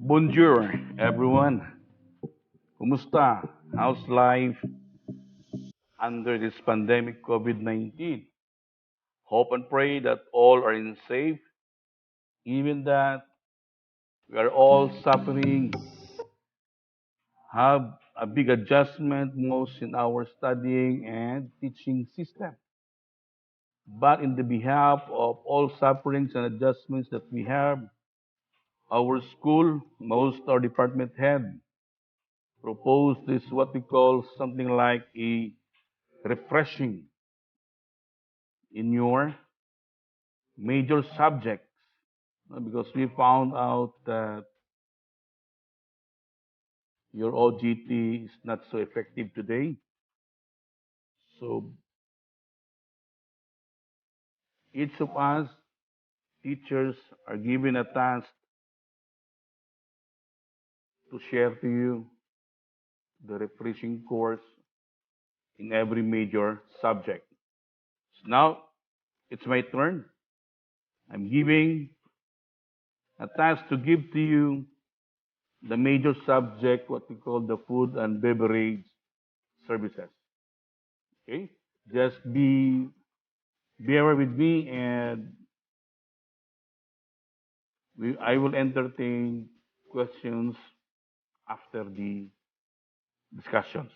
Bonjour, everyone. Kumusta? How's life under this pandemic COVID-19? Hope and pray that all are in safe, even that we are all suffering, have a big adjustment most in our studying and teaching system. But in the behalf of all sufferings and adjustments that we have, our school, most our department head, proposed this what we call something like a refreshing in your major subjects because we found out that your OGT is not so effective today. So each of us, teachers, are given a task to share to you the refreshing course in every major subject. So now it's my turn. I'm giving a task to give to you the major subject, what we call the food and beverage services. Okay? Just bear with me and I will entertain questions after the discussions.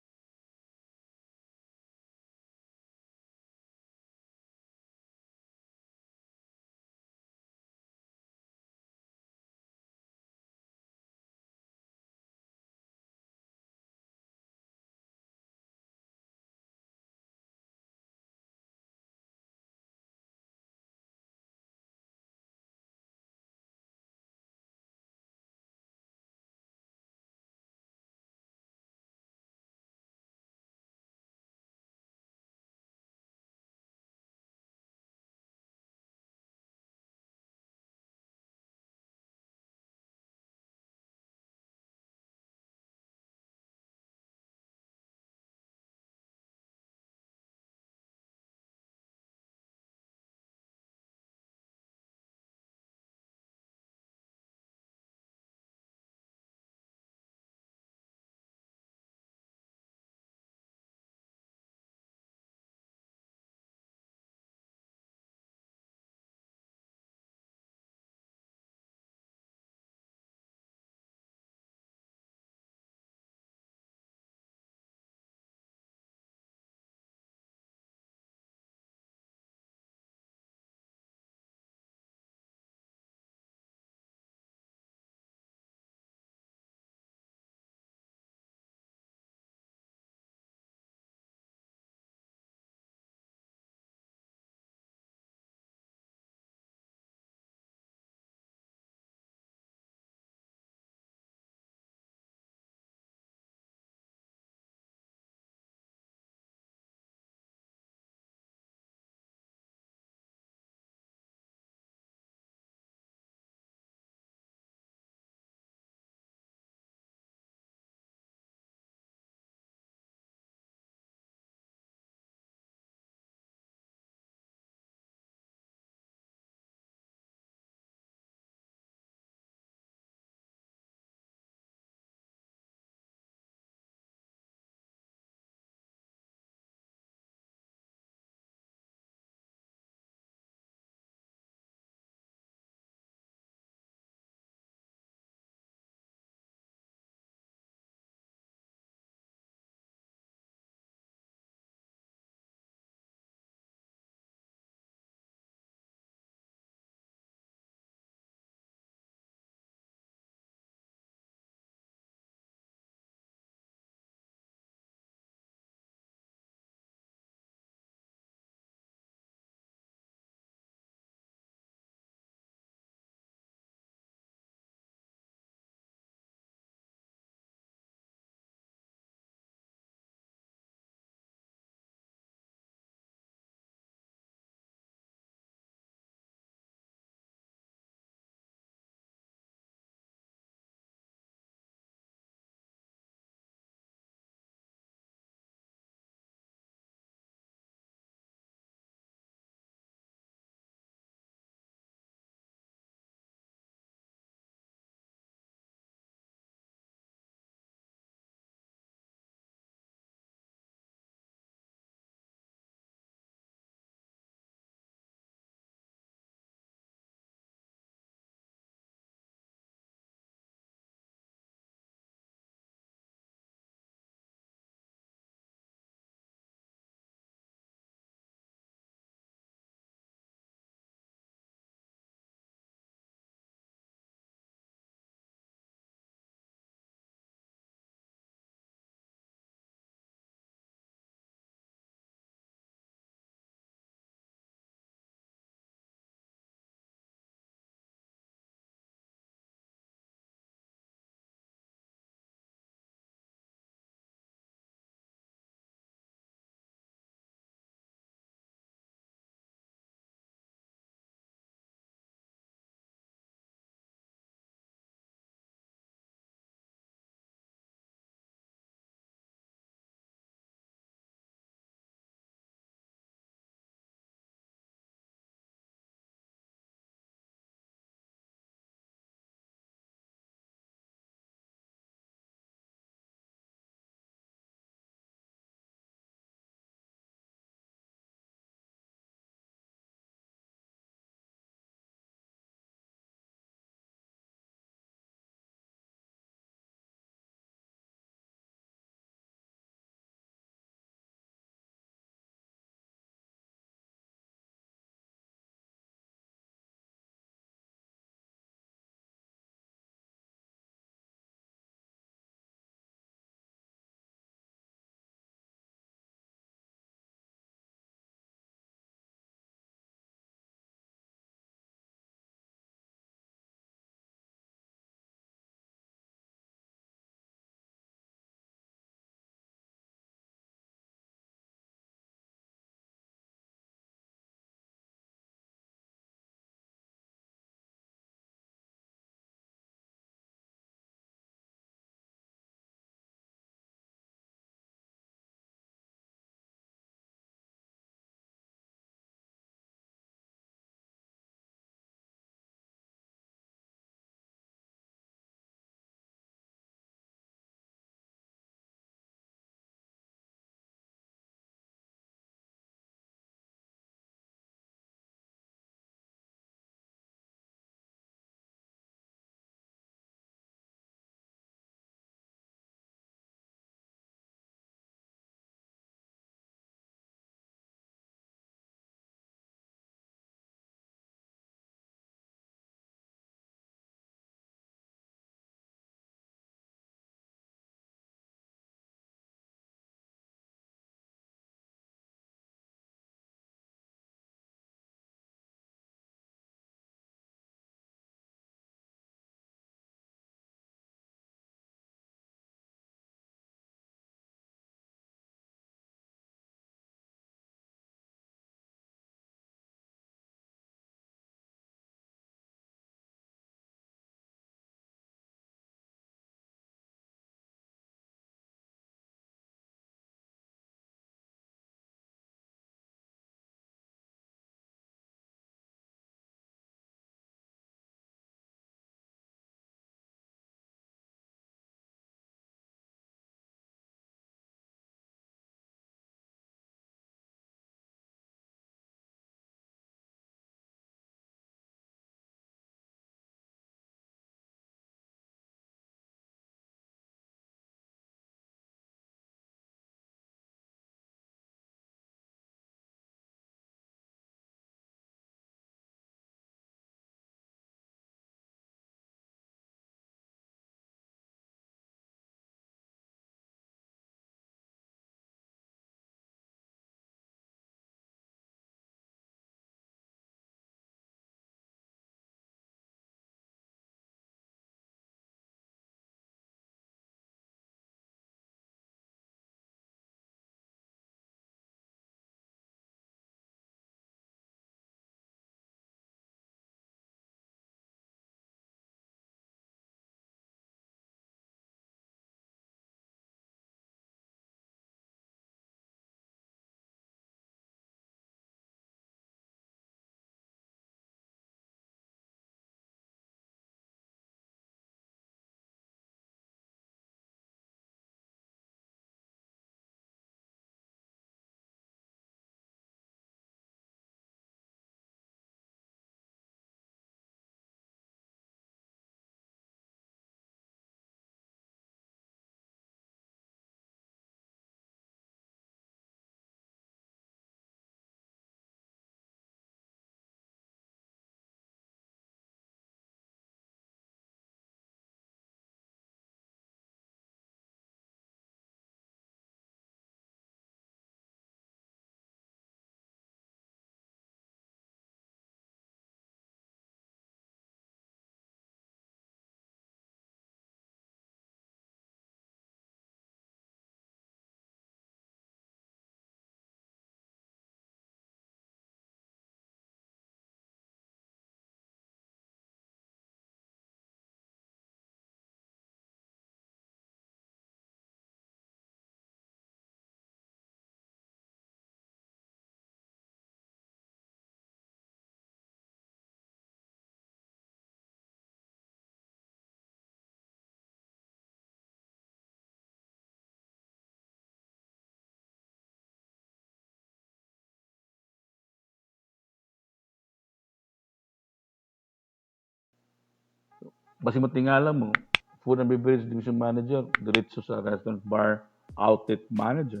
Basi matingala mo, food and beverage division manager, diretso sa restaurant bar outlet manager.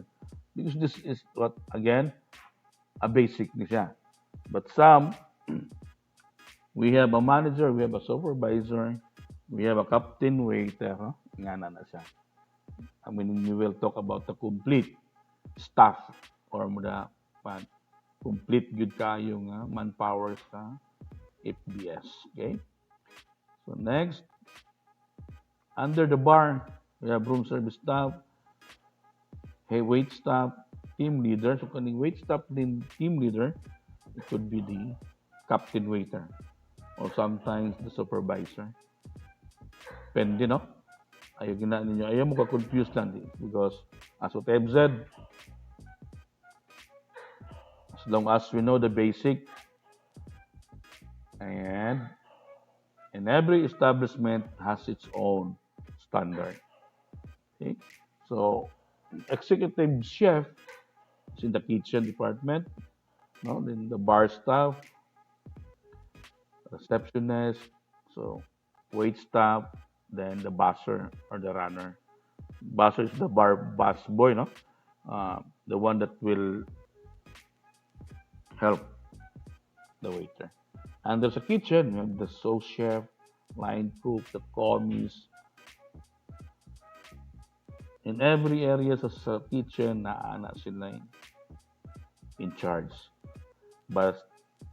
Because this is what, again, a basic ni siya. But some, we have a manager, we have a supervisor, we have a captain waiter, huh? Nga na siya. I mean, we will talk about the complete staff or the pan, complete good kayong manpower sa FBS. Okay? So next, under the bar, we have room service staff, hey, wait staff, team leader. So kaning wait staff din team leader, it could be the captain waiter or sometimes the supervisor. Depende, no? Ayaw gina ninyo. Ayaw mo ka-confuse lang because as what I've said, as long as we know the basic and every establishment has its own standard. Okay? So, executive chef is in the kitchen department, no? Then the bar staff, receptionist, so wait staff, then the busser or the runner. Busser is the bar bus boy, no? The one that will help the waiter. And there's a kitchen, you have the sous chef, line cook, the commis. In every area sa kitchen, naana sila in charge. But,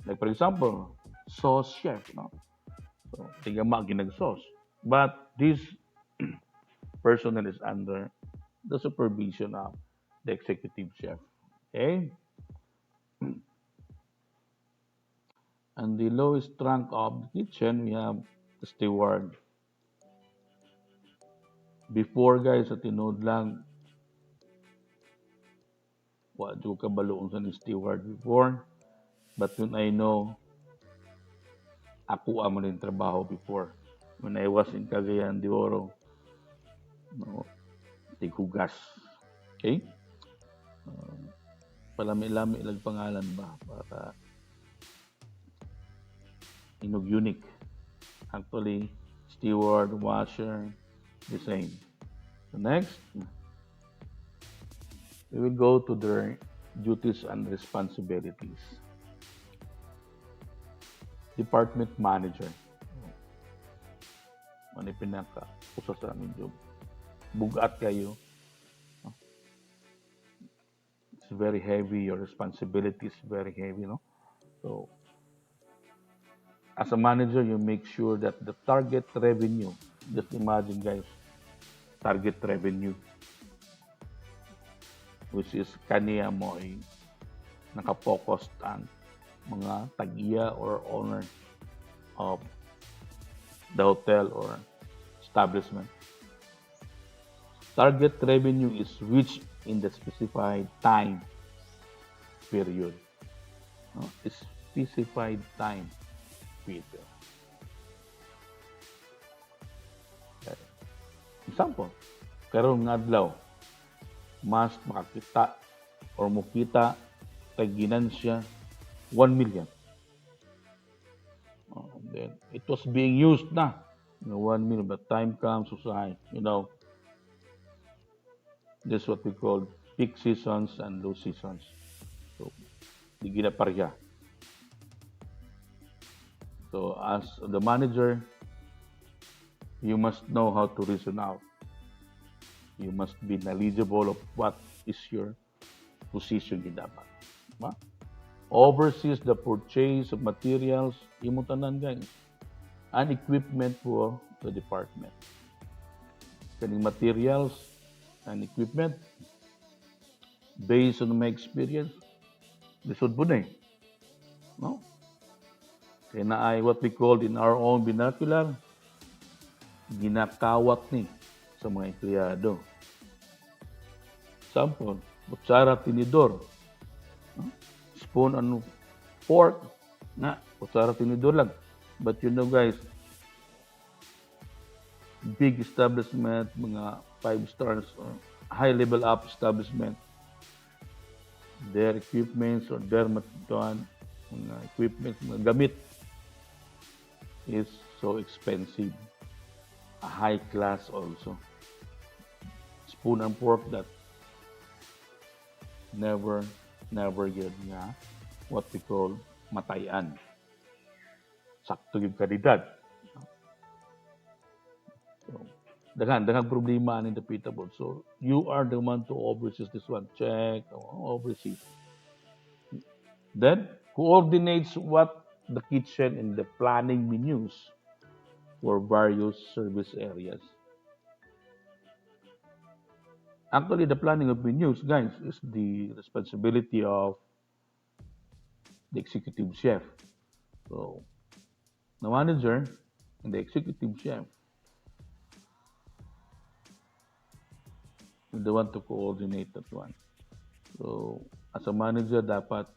like for example, sauce chef, no? So, tigama ginag-sauce. But this personnel is under the supervision of the executive chef. Okay? And the lowest rank of the kitchen, we have the steward. Before guys, sa tinood lang, wa do ka baloon sa ni steward before. But when I know, ako amo rin trabaho before. When I was in Cagayan de Oro, no, tigugas. Okay? Palami-lami lang pangalan ba para inog unique. Actually, steward, washer, the same. So next, we will go to their duties and responsibilities. Department manager. Ano pinaka usa sa aming job. Bugat kayo. It's very heavy. Your responsibility is very heavy, no? So, as a manager, you make sure that the target revenue, just imagine guys, target revenue, which is kaniya mo ay nakapokus ang mga tagiya or owner of the hotel or establishment. Target revenue is reached in the specified time period. No? Specified time period. Okay. Example, karon nga adlaw, mas makakita or mukita tag ginansya 1 million. Then it was being used na, 1 million, but time comes to say, this is what we call peak seasons and low seasons. So, di ginaparya. So, as the manager, you must know how to reason out. You must be knowledgeable of what is your position in dapat. Diba? Oversees the purchase of materials, imo tanan guys, and equipment for the department. Kaning materials and equipment, based on my experience, lisod po na eh. No? Kaya na ay what we call in our own vernacular, ginakawat ni sa mga empleyado. Example, kutsara, tinidor, spoon and fork, na, kutsara, tinidor lang. But you know guys, big establishment, mga 5 stars or high level up establishment, their equipments or their mga equipment, mga gamit is so expensive. a high class also. Spoon and pork that never, never yun nga what we call matayan. Sakto yung kalidad. So, daghang problema ang indefeatable. So, you are the one to oversee this one. Check, oversee. Then, coordinates what the kitchen and the planning menus for various service areas. Actually, the planning of menus, guys, is the responsibility of the executive chef. So, the manager and the executive chef is the one to coordinate that one. So, as a manager, dapat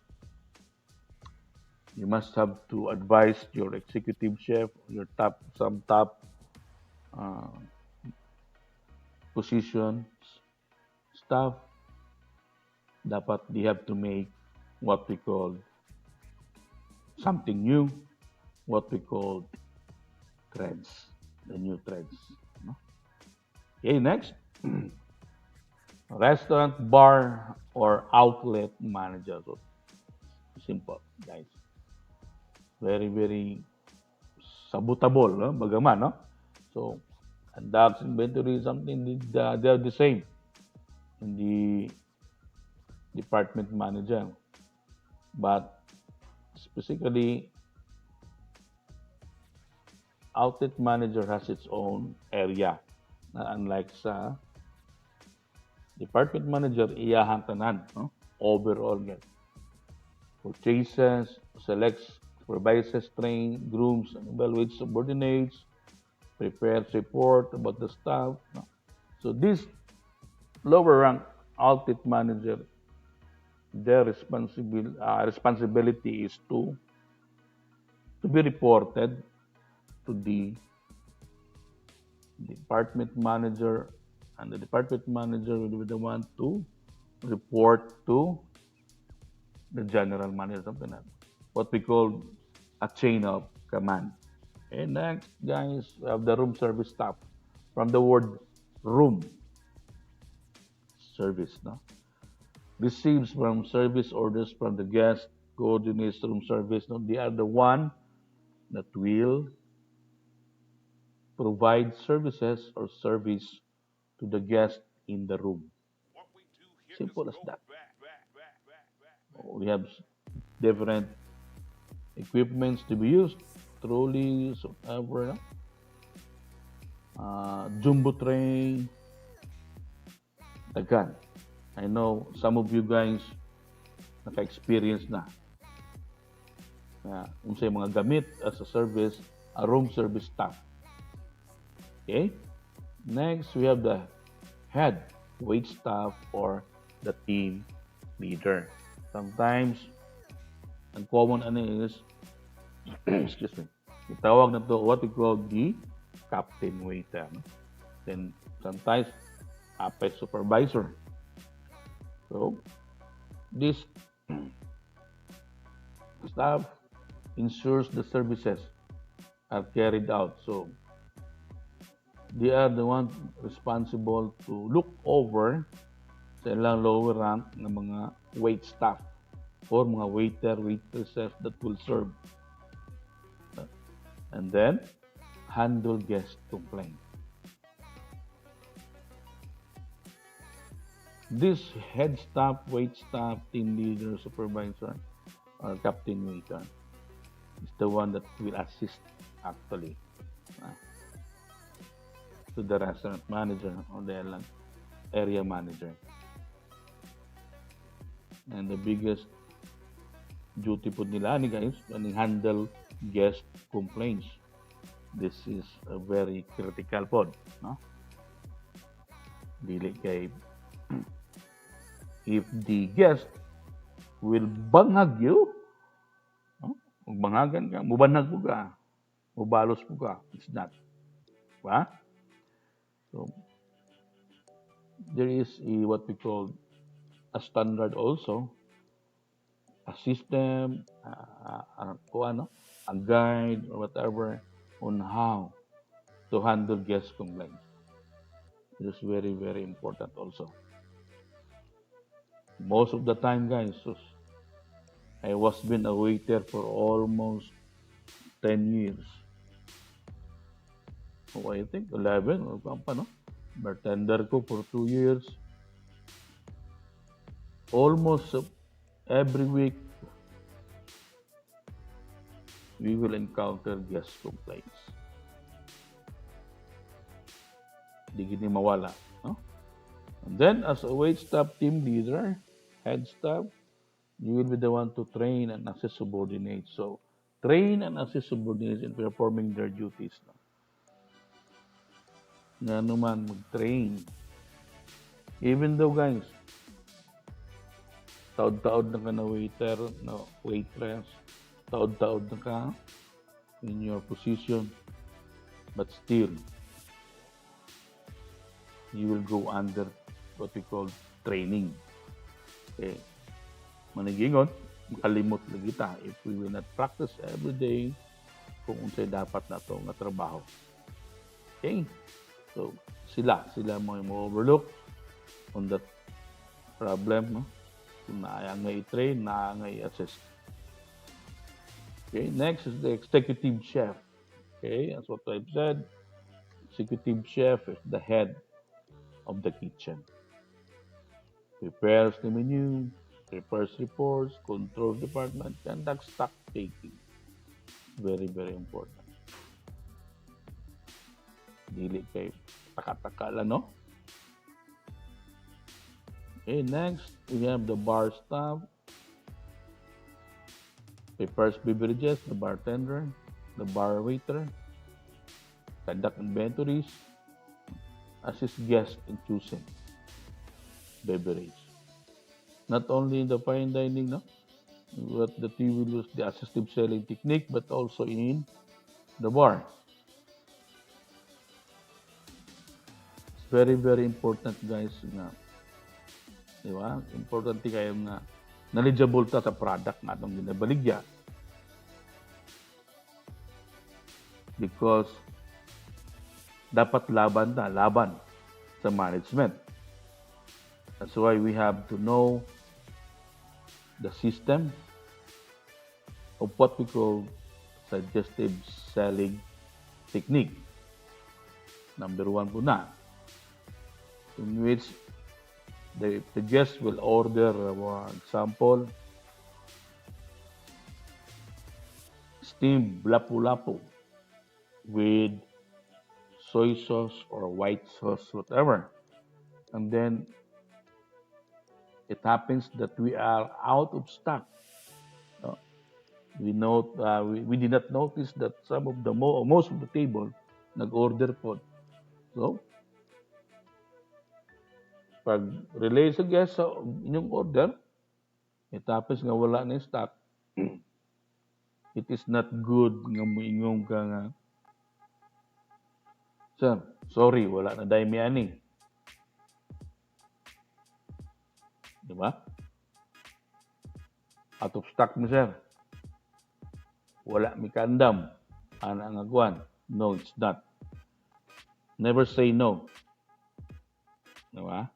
you must have to advise your executive chef, your top uh, positions, staff. Dapat they have to make what we call something new, what we call threads, the new threads. No? Okay, next, restaurant, bar, or outlet manager. So, simple, guys. Very, very sabotable, no? Bagaman, no? So, and that's inventory is something they're the same in the department manager. But specifically, outlet manager has its own area. Na unlike sa department manager, iyahang tanan, no? Overall, yan. Purchases, selects, supervises, train, grooms, and evaluates subordinates, prepares report about the staff. No? So this lower rank outlet manager, their responsibility is to be reported to the department manager, and the department manager will be the one to report to the general manager, something like that. What we call a chain of command. And next, guys, we have the room service staff. From the word room service, no? Receives from service orders from the guest, coordinates room service. No? They are the one that will provide services or service to the guest in the room. Simple as that. We have different equipments to be used, trolleys, whatever, jumbo tray, dagan. I know some of you guys naka-experience na. Unsay mga gamit as a service, a room service staff. Okay? Next, we have the head wait staff or the team leader. Sometimes, ang common ano is, excuse me, itawag na to what we call the captain waiter. No? Then, sometimes, apex supervisor. So, this staff ensures the services are carried out. So, they are the ones responsible to look over sa ilang lower rank ng mga wait staff or mga waiter, waitresses that will serve. And then, handle guest complaint. This head staff, wait staff, team leader, supervisor, or captain waiter is the one that will assist actually to the restaurant manager or the area manager. And the biggest duty po nila ni guys, when handle guest complaints. This is a very critical pod, no? Dili kay if the guest will banghag you, no? Bangagan ka, mubanhag po ka, mubalos po ka, it's not. Diba? So, there is what we call a standard also, a system, a guide or whatever on how to handle guest complaints. It is very, very important also. Most of the time, guys, I was been a waiter for almost 10 years. Oh, I think 11 or pa, no? Bartender ko for 2 years. Almost every week, we will encounter guest complaints. Di gini mawala. No? And then, as a wait staff team leader, head staff, you will be the one to train and assist subordinates. So, train and assist subordinates in performing their duties. No? Nga naman, mag-train. Even though, guys, taod-taod na ka na waiter, no, waitress, taod-taod na ka in your position, but still, you will go under what we call training. Okay. Manigingon, makalimot lagi ta if we will not practice every day kung unsay dapat na to nga trabaho. Okay? So, sila mo overlook on that problem, no? Kung naaya nga i-train, naaya nga i-assist. Okay, next is the executive chef. Okay, that's what I've said. Executive chef is the head of the kitchen. Prepares the menu, prepares reports, controls department, conducts stock taking. Very, very important. Dili kay taka-taka lang, no? Okay, next, we have the bar staff. Prepares beverages, the bartender, the bar waiter, conduct inventories, assist guests in choosing beverage. Not only in the fine dining, no, but that we will use the assistive selling technique, but also in the bar. It's very, very important, guys, na, di ba? Importante kayo nga knowledgeable ta sa product na itong ginabaligya. Because dapat laban sa management. That's why we have to know the system of what we call suggestive selling technique. Number one po na, in which the guest will order, for example, steamed lapu-lapu with soy sauce or white sauce, whatever. And then it happens that we are out of stock. We did not notice that some of the most of the table nag-order po. So, pag relay sa guest sa inyong order, it happens nga wala na stock. It is not good nga moingong ka nga, sir, sorry, wala na dahil may ani. Di ba? Out of stock mo, sir. Wala mi kandam. Ana nga agwan. No, it's not. Never say no. Di ba?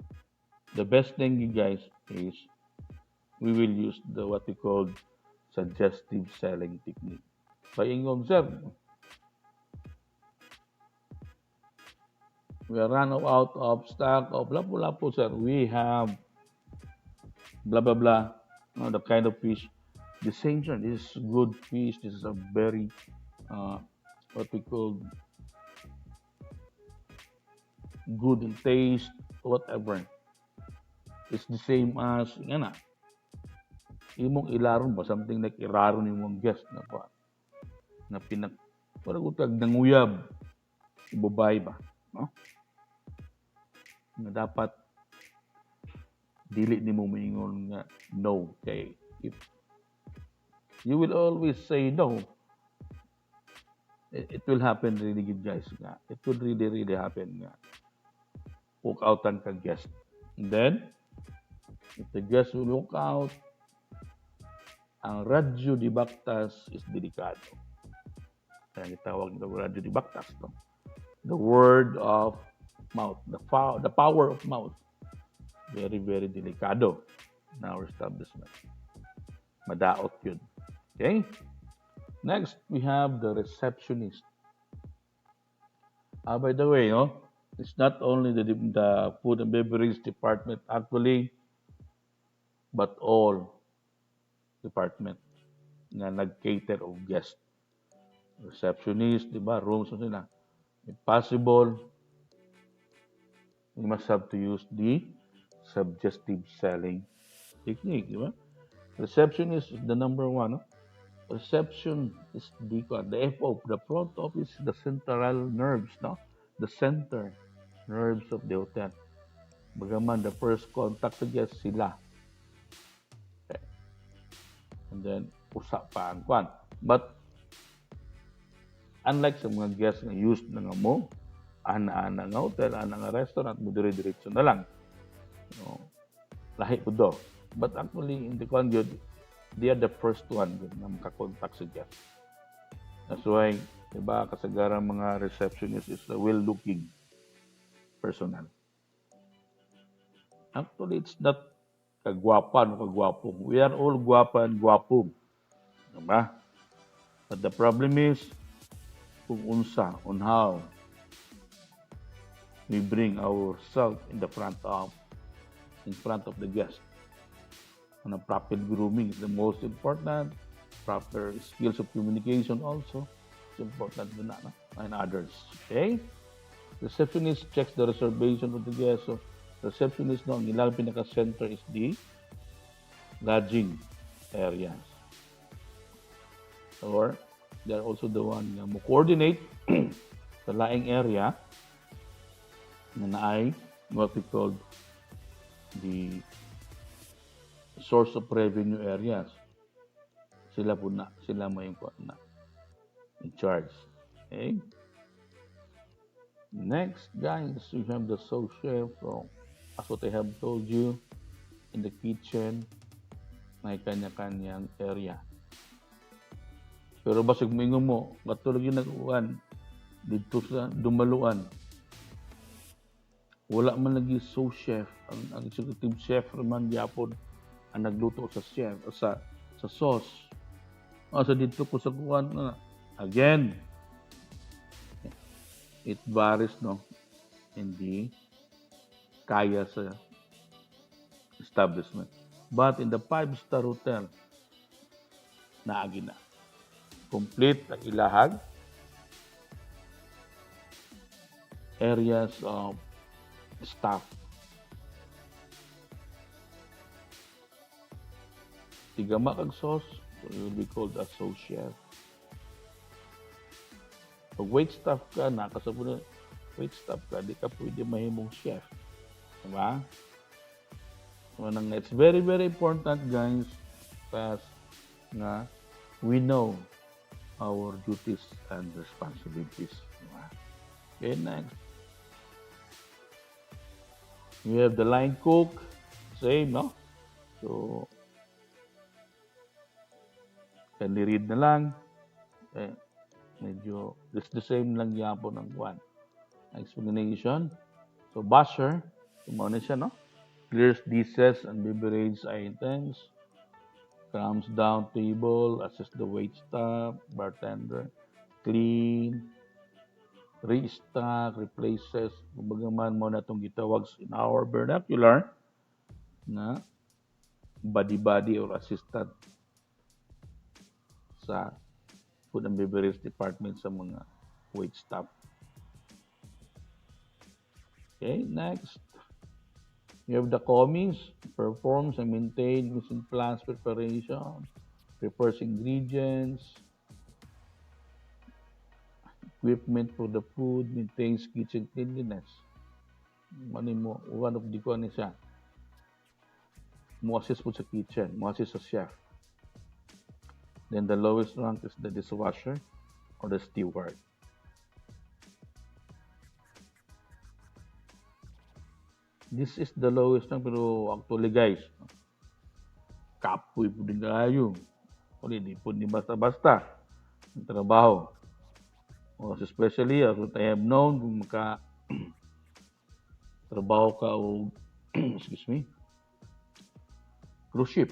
The best thing, you guys, is we will use what we call suggestive selling technique. Paingom, sir, we are run out of stock of lapu-lapu, sir. We have blah, blah, blah. The kind of fish. The same, sir. This is good fish. This is a very, what we call good in taste, whatever. It's the same as, yan na, imong ilaron ba? Something like iraron imong guest na pa. Na parang utag nanguyab. Ibabay ba? No? Na dapat dili ni mo maingon nga no. Kay if you will always say no, it will happen really good, guys. Nga. It will really, really happen nga. Walk outan ka guest. And then, if the guest will walk out, ang radyo di baktas is delikado. Kaya itawag na radyo di baktas. No? The word of mouth, the power of mouth, very, very delikado in our establishment. Madaot yun. Okay? Next, we have the receptionist. By the way, no, it's not only the food and beverage department actually, but all department na nag-cater of guest. Receptionist, di ba? Rooms, ano sila. If possible, you must have to use the suggestive selling technique, di ba? Receptionist is the number one. No? Reception is the FO, the front office, the central nerves, no? The center nerves of the hotel. Bagaman the first contact to guest sila. Okay. And then, usa pa ang kwan. But, unlike sa mga guests na used na nga mo, ana-ana nga hotel, ana nga restaurant, mo dire-diretso na lang. No? Lahi po do. But actually, in the kwan yun, they are the first one yun, na makakontak sa guest. That's why, diba, kasagaran mga receptionist is a well-looking personnel. Actually, it's not kagwapan o kagwapong. We are all gwapa and gwapong. Diba? But the problem is, kung unsa, on how we bring ourselves in front of the guest. And a proper grooming is the most important. Proper skills of communication also. It's important din na, no? And others. Okay? Receptionist checks the reservation of the guest. So, receptionist, no, ang ilang pinaka-center is the lodging areas. Or, they're also the one na mo coordinate sa laing area na naay what we call the source of revenue areas. Sila po na, sila mo yung na in charge. Okay? Next, guys, we have the sous chef. So, as what I have told you, in the kitchen, may kanya-kanyang area. Pero basig mo mo, katulog yung nag-uwan, dito sa dumaluan, wala man lagi sous chef, ang executive chef naman yapon ang nagluto sa chef, sa sauce. So dito ko sa kuwan, again, it varies, no, hindi kaya sa establishment. But in the 5-star hotel, naagi na. Complete ang ilahag, areas of staff. Tigama kag sauce, so you will be called a sous chef. Pag wait staff ka, nakasabunan, wait staff ka, di ka pwede mahimong chef. Diba? So, it's very, very important, guys, as nga we know our duties and responsibilities. Diba? Okay, next. We have the line cook, same, no? So, can read na lang. Okay. Medyo, it's the same lang yapon ng one. Explanation. So, basher, kumana siya, no? Clears dishes and beverage items. Comes down table, assess the wait staff, bartender, clean, restock, replaces, kumbaga man mo na itong gitawag in our vernacular na body-body or assistant sa food and beverage department sa mga wait staff. Okay, next. You have the commis, performs and maintain mission plans preparation, prepares ingredients, equipment for the food, maintains kitchen cleanliness. Mani mo, one of the kuan siya. Mo assist po sa kitchen, mo assist sa chef. Then the lowest rank is the dishwasher or the steward. This is the lowest lang, pero actually guys, kapoy po din kayo. Hindi po ni basta-basta ang trabaho. Most especially, as what I have known, kung trabaho ka o, excuse me, cruise ship.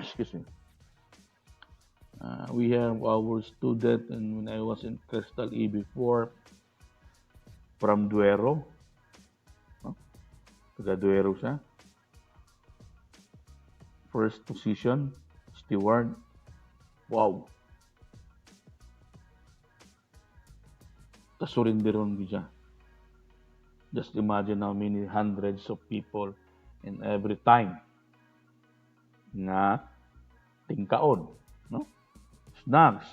Excuse me. We have our student, and when I was in Crystal E before, from Duero, no? Taga Duero siya. First position, steward. Wow. Kasurinderon siya. Just imagine how many hundreds of people and every time nga tingkaon, no? Snacks,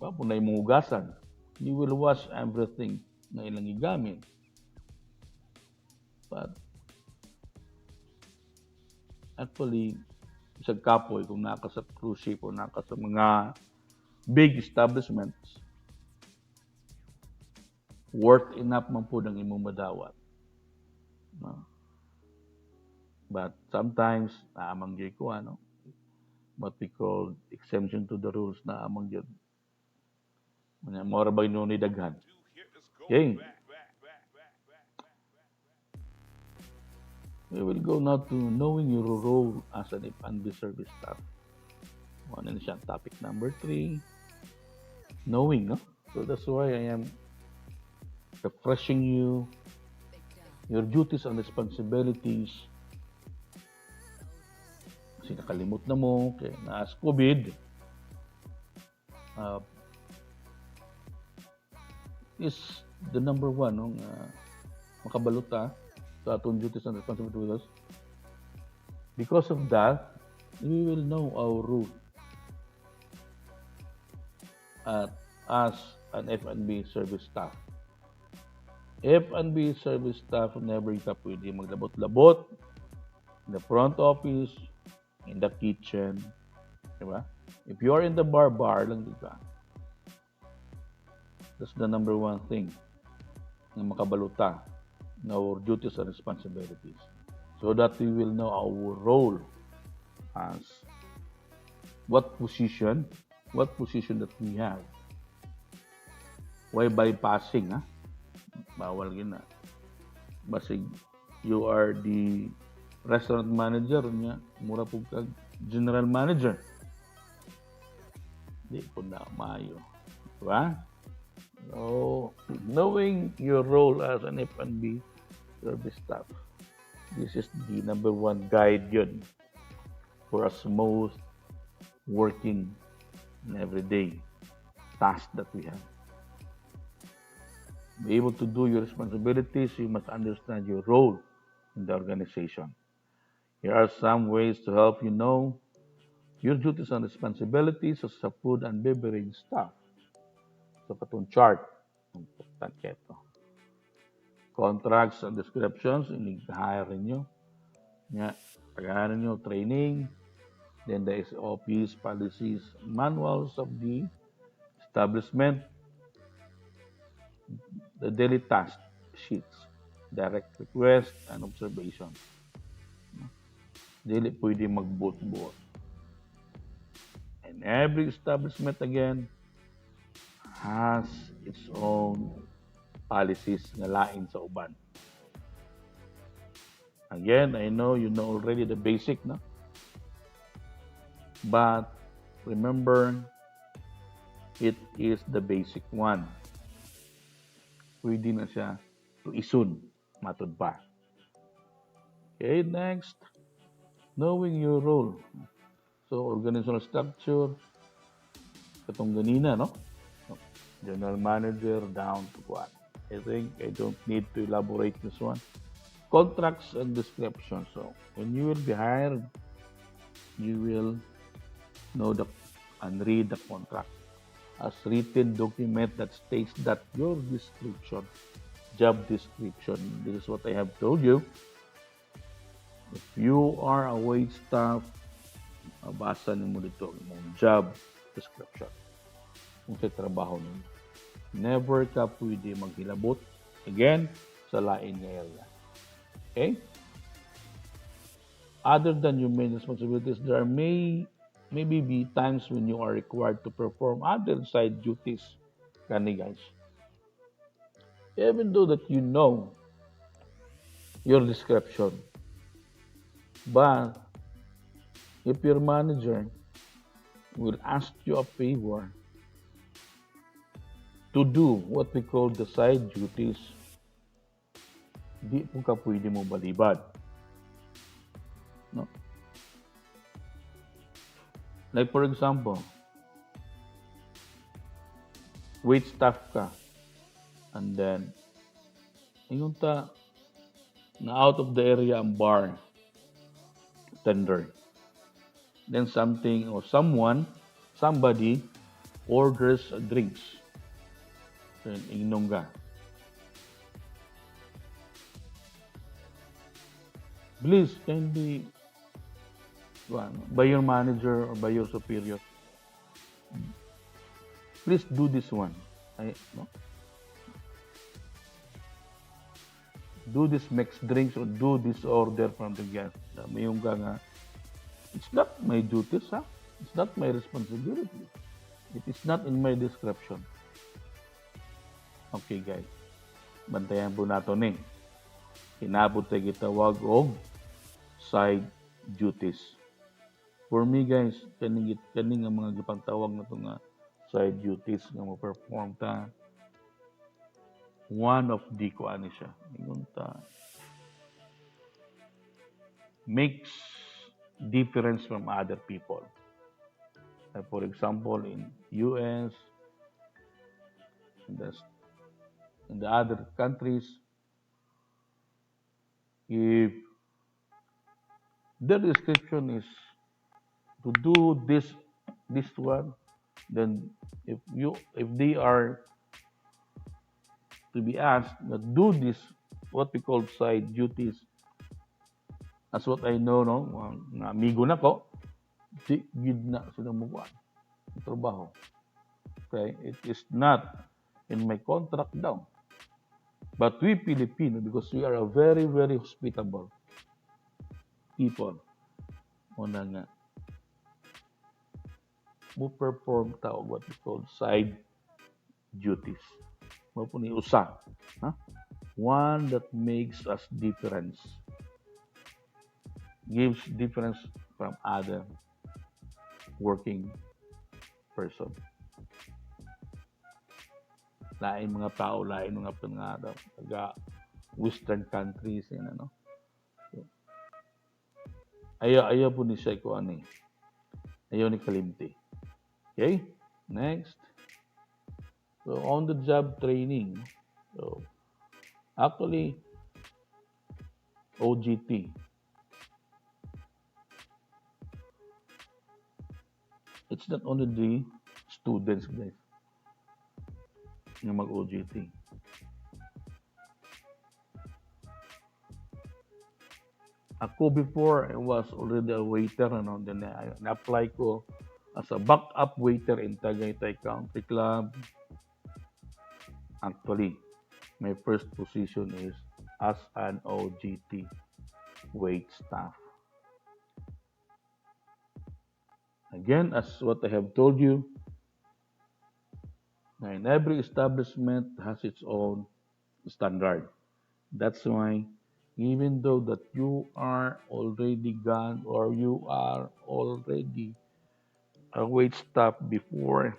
papunay mong hugasan. You will wash everything na ilang igamit. But actually, sa kapoy, kung naka sa cruise ship o naka sa mga big establishments, worth enough man po ng imong madawat. No? But sometimes, naamang gyud ko, ano, what we call exemption to the rules na amang gyud. Mora ba yun ni daghan? Okay, we will go now to knowing your role as an F&B service staff. Ano na siya, topic number 3. Knowing, no? So that's why I am refreshing you your duties and responsibilities. Kasi nakalimot na mo, kaya naas COVID, uh, is the number one, no? Makabaluta sa atong duties and responsibilities. Because of that, we will know our role as an F&B service staff. F&B service staff, never ka pwede maglabot-labot in the front office, in the kitchen, di ba? If you are in the bar lang, di ba? That's the number one thing na makabaluta in our duties and responsibilities. So that we will know our role as what position that we have. Why bypassing, ha? Bawal yun na. Basig, you are the restaurant manager niya, mura po kag general manager. Di po na maayo. Diba? So, knowing your role as an F&B service staff, this is the number one guide yun for a smooth working and everyday task that we have. Be able to do your responsibilities, you must understand your role in the organization. Here are some ways to help you know your duties and responsibilities as a food and beverage staff. So, katong chart, importante ito. Contracts and descriptions, i-hire nyo. Pag-hire nyo, training. Then the SOPs, policies, manuals of the establishment. The daily task sheets, direct request, and observation. Dili pwede mag-boot-boot. And every establishment, again, has its own policies na lain sa uban. Again, I know you know already the basic, no? But remember, it is the basic one. Pwede na siya to isun, matod pa. Okay, next. Knowing your role. So, organizational structure, katong ganina, no? General manager down to what? I think I don't need to elaborate this one. Contracts and description. So, when you will be hired, you will know and read the contract as written document that states that your description, job description, this is what I have told you. If you are a wait staff, mabasa mo dito yung job description. Kung sa trabaho ninyo. Never ka pwede maghilabot, again, sa lain nga area. Okay? Other than your main responsibilities, there may maybe be times when you are required to perform other side duties. Kani guys. Even though that you know your description, but if your manager will ask you a favor to do what we call the side duties, di po ka pwede mo balibad. No? Like for example, wait staff ka, and then ingon ta na out of the area ang bar tender. Then something or somebody orders drinks. Then inom ka. Please, kindly by your manager or by your superior, please do this one. No? Do this mixed drinks or do this order from the guest. Mayong ka nga, it's not my duties, ha? It's not my responsibility. It is not in my description. Okay, guys. Bantayan po nato ni. Inabot tayo gitawag og side duties. For me, guys, kaning nga mga gipangtawag na nga side duties nga mo-perform ta, one of the kuan siya. Ingon ta, makes difference from other people. Like for example, in US, in the, in the other countries, if their description is to do this one, then if they are to be asked to do this what we call side duties, as what I know, no, nga amigo na ko, di gid na sila mo trabaho. Okay, it is not in my contract daw. But we Filipino, because we are a very, very hospitable people, una nga, mo perform ta what we call side duties. Mo po ni usa, ha? One that makes us difference, gives difference from other working person. Lain mga tao, lain mga taga western countries, yan ano. So, ayaw po ni siya ko ani. Ayaw ni kalimti. Okay? Next. So, on the job training. So, actually, OGT. It's not only the students, guys, na mag-OGT. Ako before, I was already a waiter, ano, then na-apply ko as a backup waiter in Tagaytay Country Club. Actually, my first position is as an OGT wait staff. Again, as what I have told you, in every establishment has its own standard. That's why even though that you are already gone or you are already a wait staff before,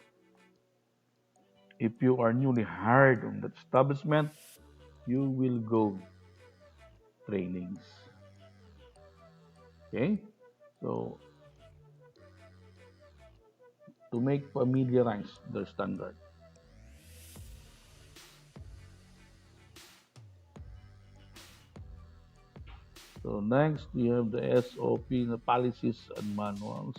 if you are newly hired on that establishment, you will go trainings. Okay? So, to make familiarize their standard. So next, we have the SOP, the policies and manuals.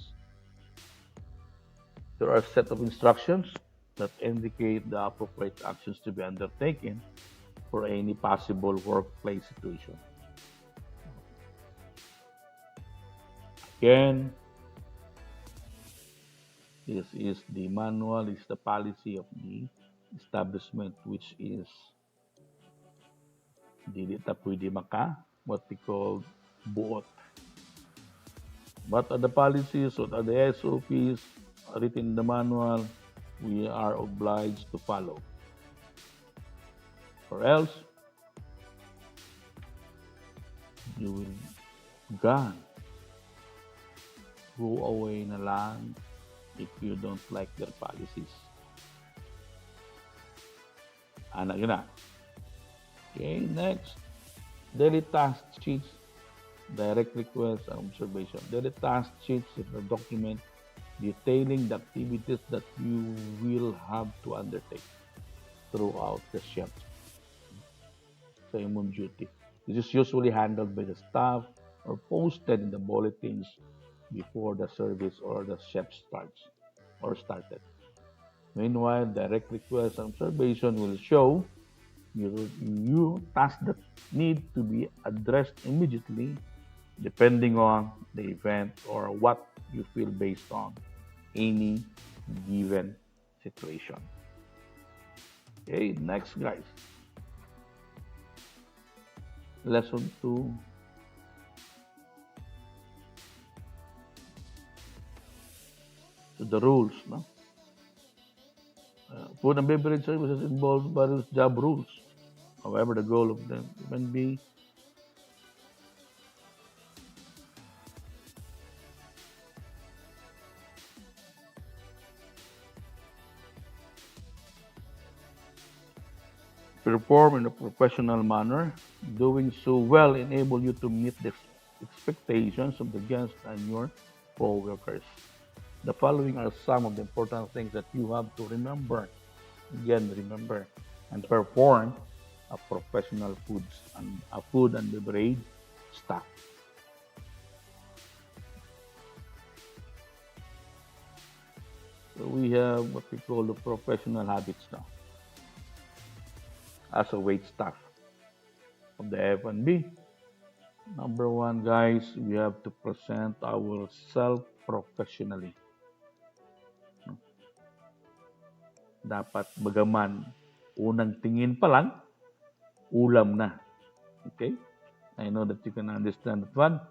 There are a set of instructions that indicate the appropriate actions to be undertaken for any possible workplace situation. Again, this is the manual, is the policy of the establishment, which is dili ta pwede maka what we call buot. What are the policies? What are the SOPs written in the manual? We are obliged to follow. Or else, you will gone, go away na lang if you don't like their policies. Anak yun na. Okay, next. Daily task sheets, direct request, and observation. Daily task sheets is a document detailing the activities that you will have to undertake throughout the shift. Sa imong duty. This is usually handled by the staff or posted in the bulletins before the service or the shift starts or started. Meanwhile, direct request and observation will show you tasks that need to be addressed immediately depending on the event or what you feel based on any given situation. Okay, next guys. Lesson 2, the rules. No? Food and beverage services involve various job rules. However, the goal of them can be perform in a professional manner. Doing so well enable you to meet the expectations of the guests and your co-workers. The following are some of the important things that you have to remember. Again, remember and perform a professional food and beverage staff. So we have what we call the professional habits now as a wait staff of the F&B. Number one, guys, we have to present ourselves professionally. Dapat bagaman unang tingin pa lang, ulam na. Okay? I know that you can understand that one.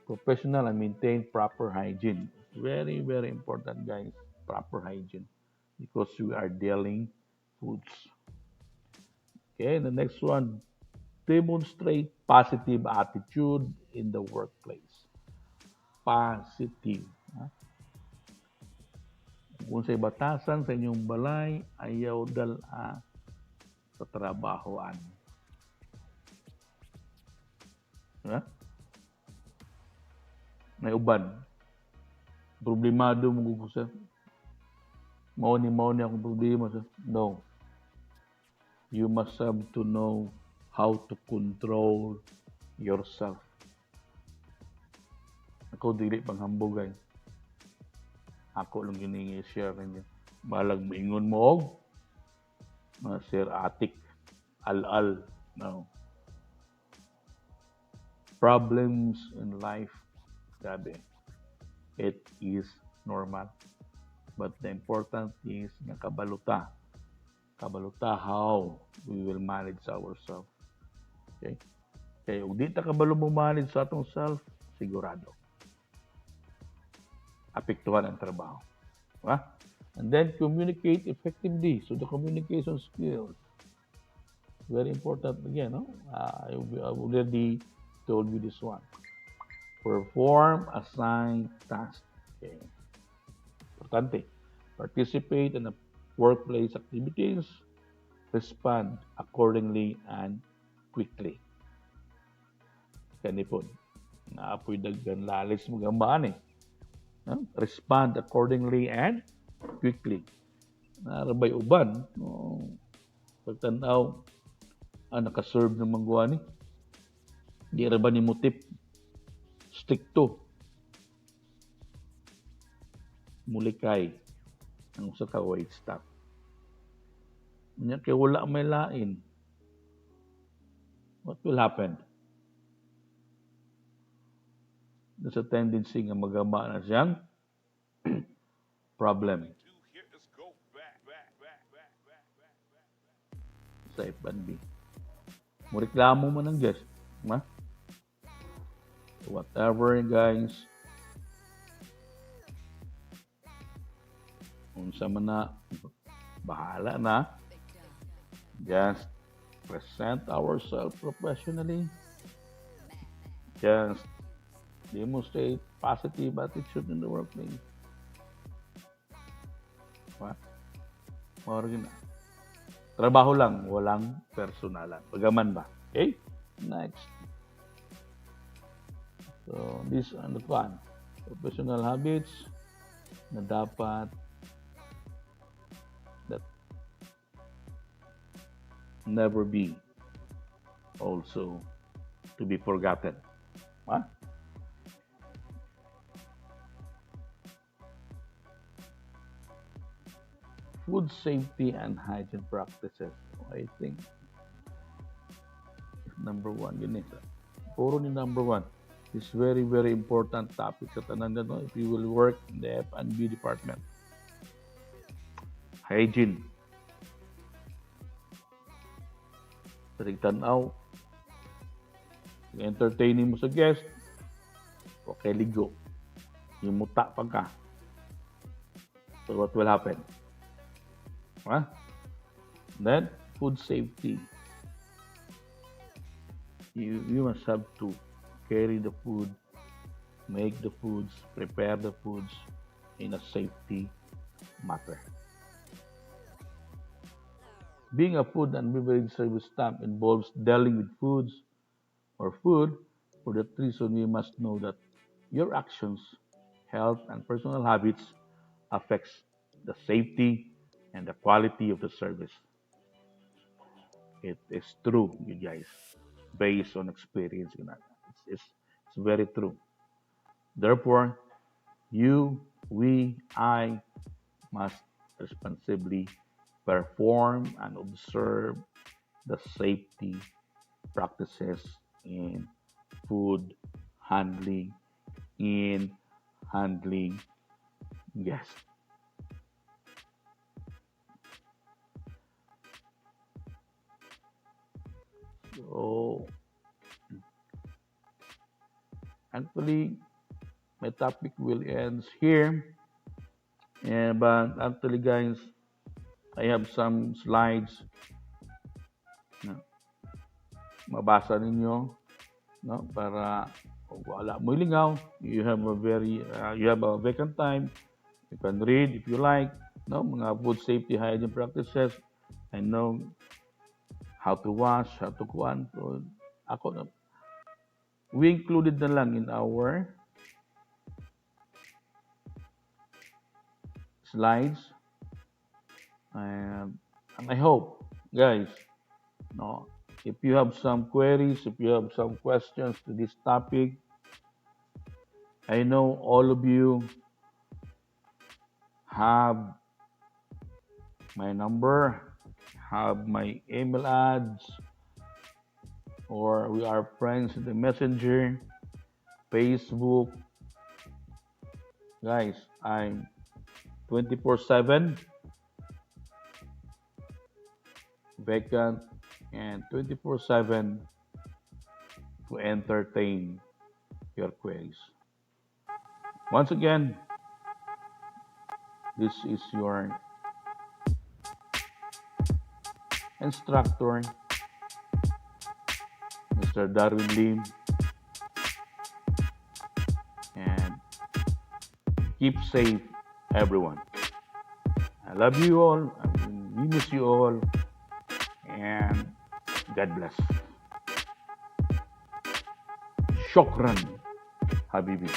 Professional and maintain proper hygiene. Very, very important, guys. Proper hygiene. Because we are dealing foods. Okay, the next one. Demonstrate positive attitude in the workplace. Positive. Ha? Kung sa batasan sa inyong balay, ayaw dala sa trabahoan. Ha? May uban. Problemado mo ko sa mao ni akong problema sa no. You must have to know how to control yourself. Ako dili panghambog guys. Ako lang yun i-share ninyo. Balag maingon mo og Sir Atik al-al. No. Problems in life, grabe. It is normal. But the important is nga kabaluta. Kabaluta how we will manage ourselves. Okay? Kaya kung di ta kabalo mo manage sa atong self, sigurado. Apektuhan ang trabaho. Diba? And then communicate effectively. So the communication skills, very important again. No? I already told you this one. Perform assigned tasks. Okay. Importante. Participate in the workplace activities. Respond accordingly and quickly. Kanipon. Naapoy daggan lalis mo gambaan eh. No? Respond accordingly and quickly. Narabay uban. No, pagtanaw, nakaserve ng mangguan ni. Di ra ba ni mo tip? Stick to. Mulikay ang usa ka wait staff. Nya kay wala may lain. What will happen? There's a tendency nga magama na siyang problem sa F&B. Mureklamo man ang guest. Ma? Whatever guys, Unsa man na, bahala na. Just present ourselves professionally. Just demonstrate positive attitude in the workplace. What? Or yun na. Trabaho lang, walang personalan. Pagaman ba? Okay? Next. So, this ano pa? Professional habits na dapat that never be also to be forgotten. Ha? Food safety and hygiene practices. I think number one, yun eh. Puro ni number one. It's very, very important topic sa tanan na no, if you will work in the F&B department. Hygiene. Tarig tanaw, entertaining mo sa guest, okay ligo. Yung muta pa ka. So what will happen? Huh? Then, food safety. You must have to carry the food, make the foods, prepare the foods in a safety matter. Being a food and beverage service staff involves dealing with foods or food. For that reason, we must know that your actions, health, and personal habits affects the safety and the quality of the service. It is true, you guys, based on experience. It's very true. Therefore, you, we, I must responsibly perform and observe the safety practices in food handling, in handling guests. So, actually, my topic will end here. But actually, guys, I have some slides na mabasa ninyo, no, para wala mo lingaw. You have a vacant time. You can read if you like, no, mga food safety hygiene practices. I know how to wash, how to kuan. So, ako, we included na lang in our slides. And I hope, guys, no, if you have some queries, if you have some questions to this topic, I know all of you have my number, have my email ads, or we are friends in the messenger, Facebook. Guys, I'm 24/7 vacant and 24/7 to entertain your queries. Once again, this is your instructor, Mr. Darwin Lim, and keep safe, everyone. I love you all. We miss you all, and God bless. Shokran, Habibi.